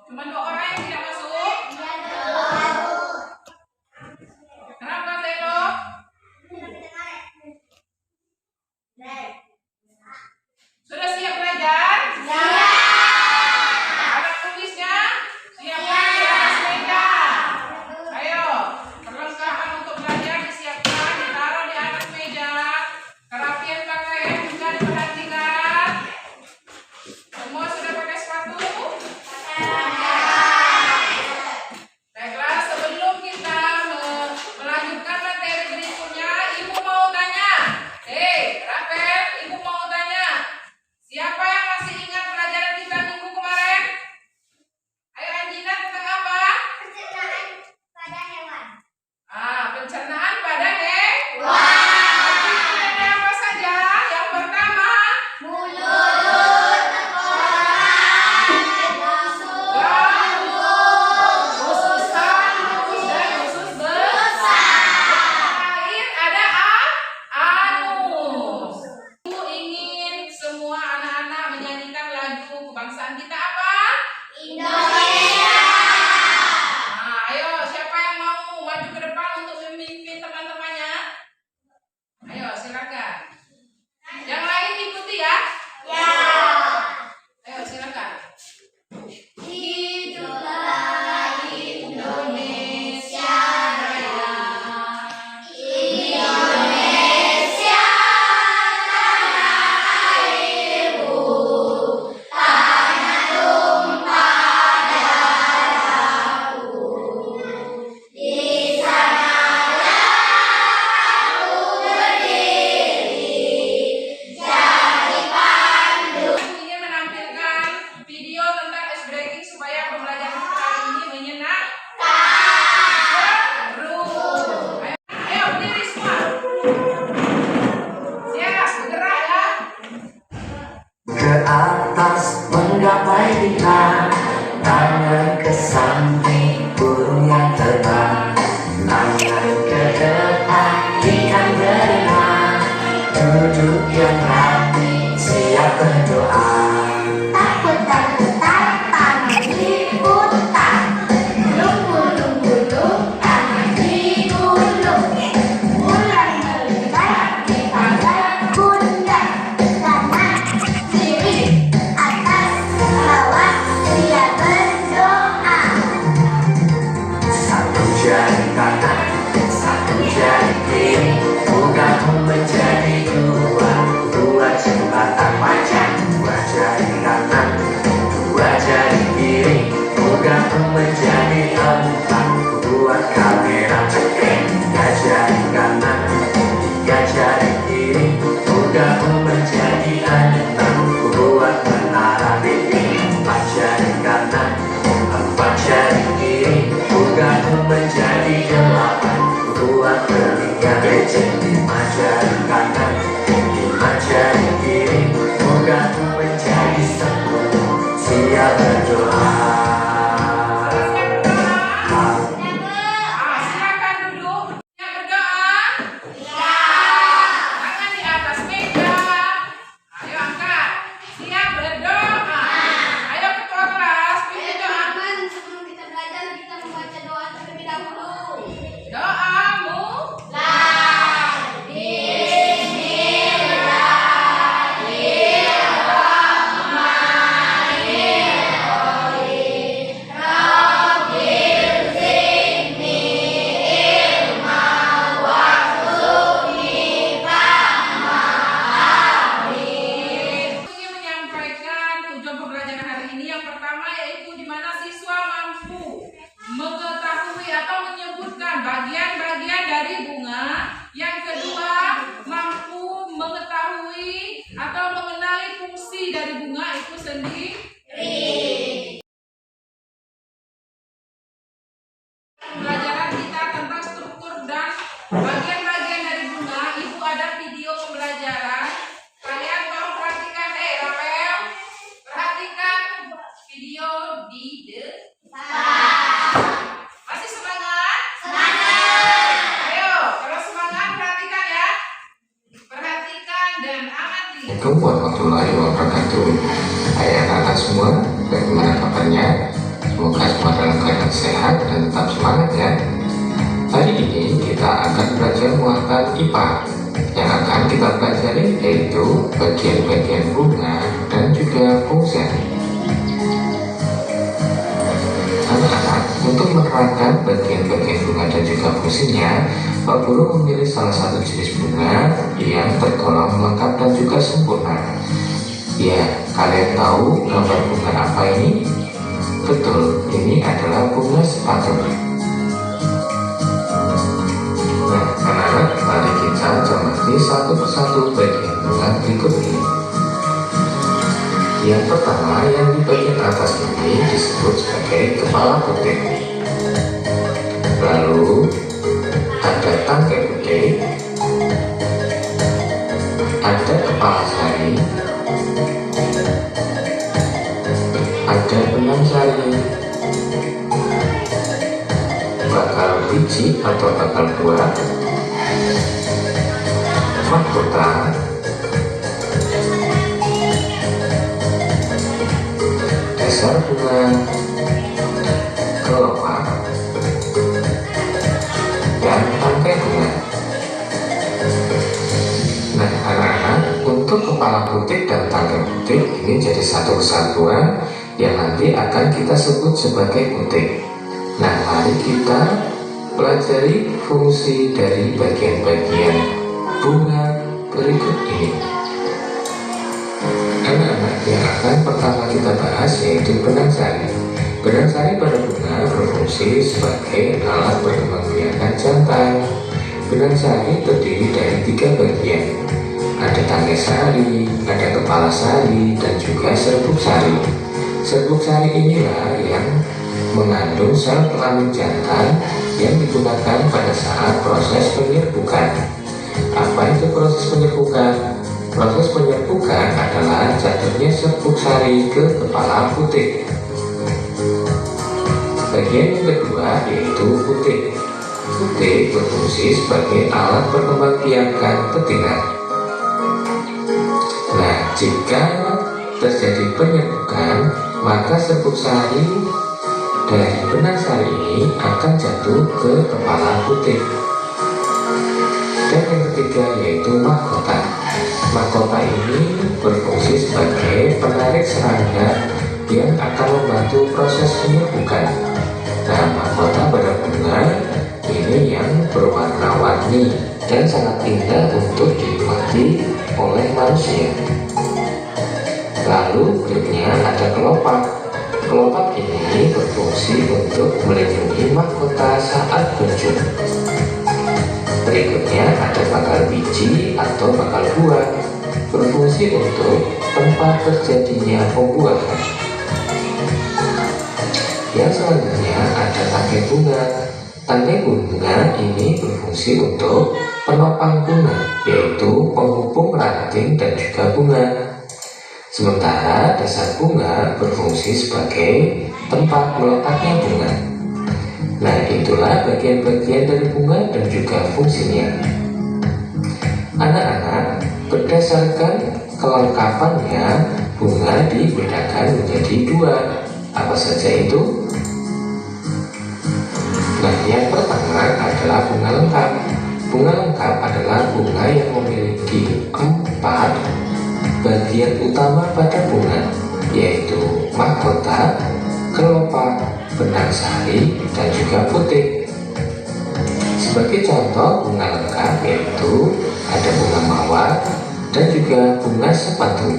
Cuma 2 orang yang tidak masuk. Kenapa, Telo? Sudah siap belajar? Alat tulisnya siapkan di atas meja. Ayo, perlengkapan untuk belajar disiapkan, ditaruh di atas meja. Kerapian pakaian juga diperhatikan. Semua sudah pakai sepatu? Baiklah, sebelum kita melanjutkan materi berikutnya, Ibu mau tanya. Rafael, Ibu mau tanya. Siapa yang masih ingat pelajaran kita minggu kemarin? Ayo Anjina, tentang apa? Pencernaan pada hewan. Pencernaan pada hewan. Ada apa saja? Yang pertama, Mulut, tenggorokan, lambung, usus halus dan usus besar. Lain ada anus. Ibu ingin semua anak-anak menyanyikan lagu kebangsaan kita apa? Indonesia. Ayo, siapa yang mau maju ke depan untuk memimpin teman-temannya? Ayo, silakan. Yang lain ikuti ya. Ya. Ayo, silakan. Hiduplah Indonesia Raya. Indonesia tanah airku, tanah tumpah darahku. Di sanalah aku berdiri, jadi pandu. Aku ingin menampilkan video tentang ice breaking supaya pembelajaran kita hari ini menyenangkan. Seru. Ayo berdiri semua. Siap, bergerak ya. Ke atas menggapai bintang, tangan ke samping burung yang terbang, tangan ke depan ikan berenang, duduk yang rapi siap berdoa. Takut tangan diputar, gulung-gulung tangan digulung, bulan melebar di tangan pundak, kanan kiri atas bawah dia berdoa. Satu jari kanan, satu jari kiri, bukamu menjadi dua, dua jembatan panjang, dua jari kanan, dua jari kiri, bukamu menjadi empat, buat kamera cekrek, tiga jari kanan, tiga jari kiri, bukamu menjadi enam, buat menara titik, empat jari kanan, empat jari kiri, bukamu menjadi delapan, buat telinga becek, lima jari kanan, lima jari kiri, bukamu menjadi 10, siap berdoa. Silakan duduk. Siap berdoa. Tangan di atas meja. Ayo angkat. Siap berdoa. Ayo ketua kelas, pimpin doa. Sebelum kita belajar, kita membaca doa terlebih dahulu. Doamu. Ingin menyampaikan tujuan pembelajaran hari ini. Yang pertama yaitu di mana siswa mampu mengetahui atau menyebutkan bagian-bagian dari bunga. Yang kedua, mampu mengetahui atau mengenali fungsi dari bunga itu sendiri. Pembelajaran kita tentang struktur dan bagian-bagian dari bunga. Ibu ada video pembelajaran. Kalian tolong perhatikan. Rafael, perhatikan video di depan. Masih semangat? Ayo, kalau semangat perhatikan ya. Perhatikan dan amati. Assalamualaikum warahmatullahi wabarakatuh. Hai anak-anak semua, bagaimana kabarnya? Semoga bagian-bagian bunga dan juga fungsinya. Anak-anak, untuk menerangkan bagian-bagian bunga dan juga fungsinya, Pak Guru memilih salah satu jenis bunga yang tergolong lengkap dan juga sempurna. Ya, kalian tahu gambar bunga apa ini? Betul, ini adalah bunga sepatu. Nah, anak-anak, mari kita cermati satu persatu bagian bunga berikut ini. Yang pertama, yang di bagian atas ini disebut sebagai kepala putik. Lalu ada tangkai putik, ada kepala sari, ada benang sari, bakal biji atau bakal buah, mahkota, dasar bunga, kelopak, dan tangkai bunga. Nah, anak-anak, untuk kepala putik dan tangkai putik ini jadi satu kesatuan yang nanti akan kita sebut sebagai putik. Nah, mari kita pelajari fungsi dari bagian-bagian bunga berikut ini. Anak-anak, yang akan pertama kita bahas yaitu benang sari. Benang sari pada bunga berfungsi sebagai alat perkembangbiakan jantan. Benang sari terdiri dari 3 bagian. Ada tangkai sari, ada kepala sari, dan juga serbuk sari. Serbuk sari inilah yang mengandung sel kelamin jantan yang digunakan pada saat proses penyerbukan. Apa itu proses penyerbukan? Proses penyerbukan adalah jatuhnya serbuk sari ke kepala putik. Bagian yang kedua yaitu putik. Putik berfungsi sebagai alat perkembangbiakan betina. Nah, jika terjadi penyerbukan, maka serbuk sari dari benang sari ini akan jatuh ke kepala putik. Dan yang ketiga yaitu mahkota. Mahkota ini berfungsi sebagai penarik serangga yang akan membantu proses penyerbukan. Nah, mahkota pada bunga ini yang berwarna-warni dan sangat indah untuk dinikmati oleh manusia. Lalu berikutnya ada kelopak. Kelopak ini berfungsi untuk melindungi mahkota saat kuncup. Berikutnya ada bakal biji atau bakal buah, berfungsi untuk tempat terjadinya pembuahan. Yang selanjutnya ada tangkai bunga. Tangkai bunga ini berfungsi untuk penopang bunga, yaitu penghubung ranting dan juga bunga. Sementara dasar bunga berfungsi sebagai tempat meletaknya bunga. Nah, itulah bagian-bagian dari bunga dan juga fungsinya. Anak-anak, berdasarkan kelengkapannya, bunga dibedakan menjadi 2. Apa saja itu? Nah, yang pertama adalah bunga lengkap. Bunga lengkap adalah bunga yang memiliki 4 bagian utama pada bunga, yaitu mahkota, kelopak, benang sari, dan juga putik. Sebagai contoh bunga lengkap yaitu ada bunga mawar dan juga bunga sepatu.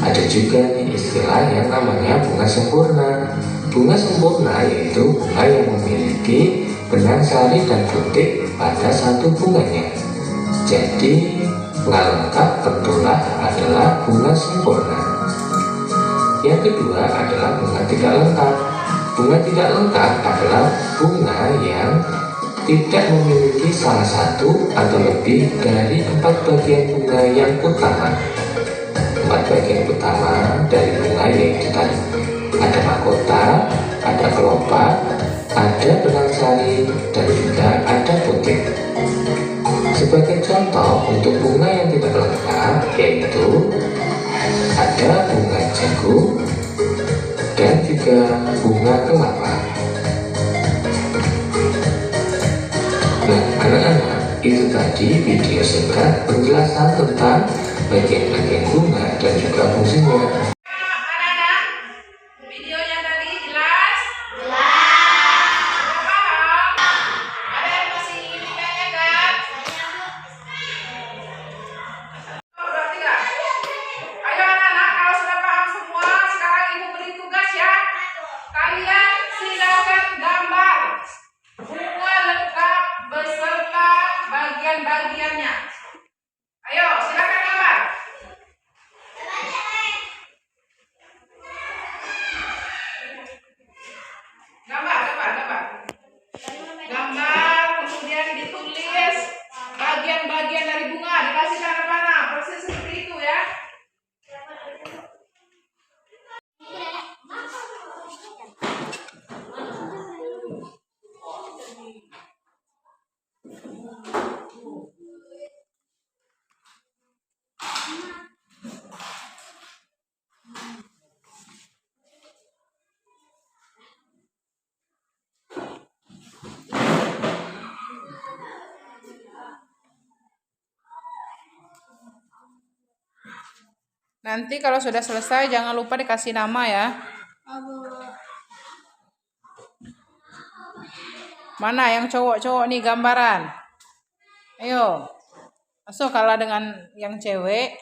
Ada juga nih istilah yang namanya bunga sempurna. Bunga sempurna yaitu bunga yang memiliki benang sari dan putik pada satu bunganya. Jadi bunga lengkap tentulah adalah bunga sempurna. Yang kedua adalah bunga tidak lengkap. Bunga tidak lengkap adalah bunga yang tidak memiliki salah satu atau lebih dari 4 bagian bunga yang utama. 4 bagian utama dari bunga yaitu tadi ada mahkota, ada kelopak, ada benang sari, dan juga ada putik. Sebagai contoh untuk bunga yang tidak lengkap yaitu ada bunga jagung dan juga bunga kelapa. Nah, anak-anak, itu tadi tadi video singkat penjelasan tentang bagian-bagian bunga dan juga fungsinya. Anak-anak, videonya tadi jelas? Jelas. Sudah paham? Ada yang masih ingin ditanyakan? Oh, berarti nggak? Ayo anak-anak, kalau sudah paham semua, sekarang ibu beri tugas ya. Kalian silakan gambar bunga lengkap beserta bagian-bagiannya. Ayo, silakan gambar. Gambar. Gambar, kemudian ditulis bagian-bagian dari bunga, dikasih tanda panah, persis seperti itu ya. Nanti kalau sudah selesai jangan lupa dikasih nama ya. Mana yang cowok-cowok nih gambaran? Ayo. Masuk kalah dengan yang cewek.